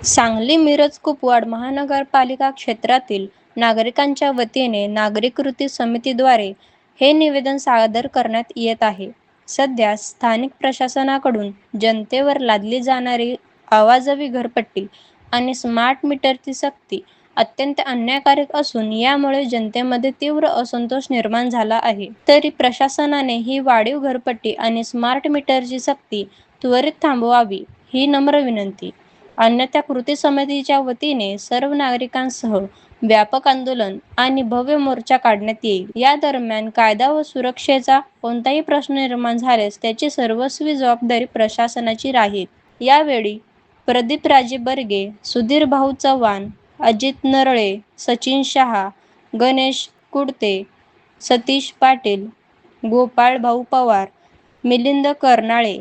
सांगली मिरज कुपवाड महानगरपालिका क्षेत्रातील नागरिकांच्या वतीने नागरिक कृती समितीद्वारे हे निवेदन सादर करण्यात येत आहे. सध्या स्थानिक प्रशासनाकडून जनतेवर लादली जाणारी अवाजवी घरपट्टी आणि स्मार्ट मीटरची सक्ती अत्यंत अन्यायकारक असून यामुळे जनतेमध्ये तीव्र असंतोष निर्माण झाला आहे. तरी प्रशासनाने ही वाढीव घरपट्टी आणि स्मार्ट मीटरची सक्ती त्वरित थांबवावी ही नम्र विनंती. अन्यथा कृती समितीच्या वतीने सर्व नागरिकांसह व्यापक आंदोलन आणि भव्य मोर्चा काढण्यात येईल. या दरम्यान कायदा व सुरक्षेचा कोणताही प्रश्न निर्माण झाल्यास त्याची सर्वस्वी जबाबदारी प्रशासनाची राहील. यावेळी प्रदीप राजे बर्गे, सुधीर भाऊ चव्हाण, अजित नरळे, सचिन शहा, गणेश कुडते, सतीश पाटील, गोपाळ भाऊ पवार, मिलिंद कर्नाळे,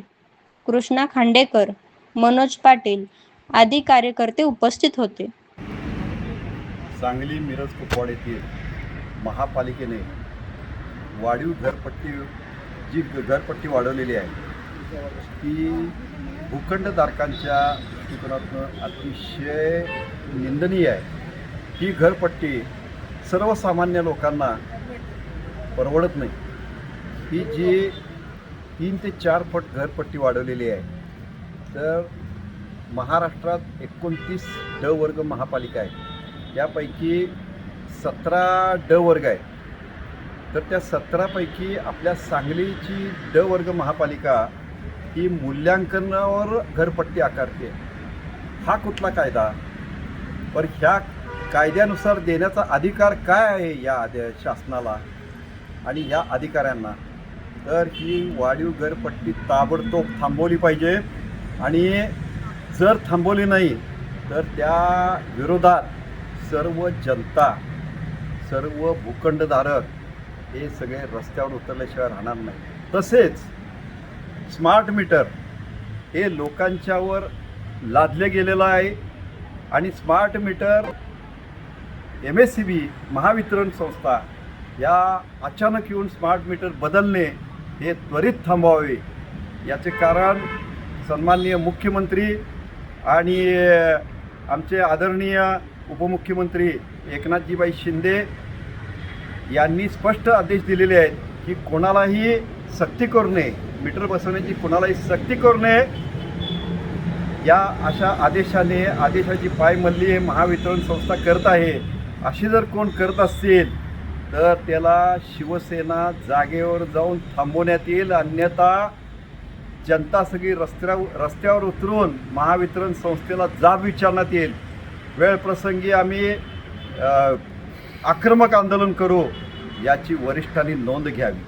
कृष्णा खांडेकर, मनोज पाटील आदी कार्यकर्ते उपस्थित होते. सांगली मिरज कुपवाड येथील महापालिकेने वाढीव घरपट्टी वाढवलेली आहे ती भूखंडधारकांच्या दृष्टिकोनातून अतिशय निंदनीय आहे. ही घरपट्टी सर्वसामान्य लोकांना परवडत नाही. ही जी 3 ते 4 फूट घरपट्टी वाढवलेली आहे. तर महाराष्ट्रात 29 ड वर्ग महापालिका आहे. यापैकी 17 ड वर्ग आहे. तर त्या 17पैकी आपल्या सांगलीची ड वर्ग महापालिका ही मूल्यांकनावर घरपट्टी आकारते. हा कुठला कायदा? पण ह्या कायद्यानुसार देण्याचा अधिकार काय आहे या शासनाला आणि या अधिकाऱ्यांना? तर ही वाढीव घरपट्टी ताबडतोब थांबवली पाहिजे आणि जर थांबवली नाही तर त्या विरोधात सर्व जनता, सर्व भूखंडधारक हे सगळे रस्त्यावर उतरल्याशिवाय राहणार नाही. तसेच स्मार्ट मीटर हे लोकांच्यावर लादले गेलेलं आहे आणि स्मार्ट मीटर MSCB महावितरण संस्था या अचानक येऊन स्मार्ट मीटर बदलणे हे त्वरित थांबवावे. याचे कारण सन्माननीय मुख्यमंत्री आणि आमचे आदरणीय उपमुख्यमंत्री एकनाथजीबाई शिंदे यांनी स्पष्ट आदेश दिलेले आहेत की कोणालाही सक्ती करू नये, मीटर बसवण्याची कोणालाही सक्ती करू नये. या अशा आदेशाची पायमल्ली हे महावितरण संस्था करत आहे. अशी जर कोण करत असतील तर त्याला शिवसेना जागेवर जाऊन थांबवण्यात येईल. अन्यथा जनता सगळी रस्त्यावर उतरून महावितरण संस्थेला जाब विचारण्यात येईल. वेळप्रसंगी आम्ही आक्रमक आंदोलन करू याची वरिष्ठांनी नोंद घ्यावी.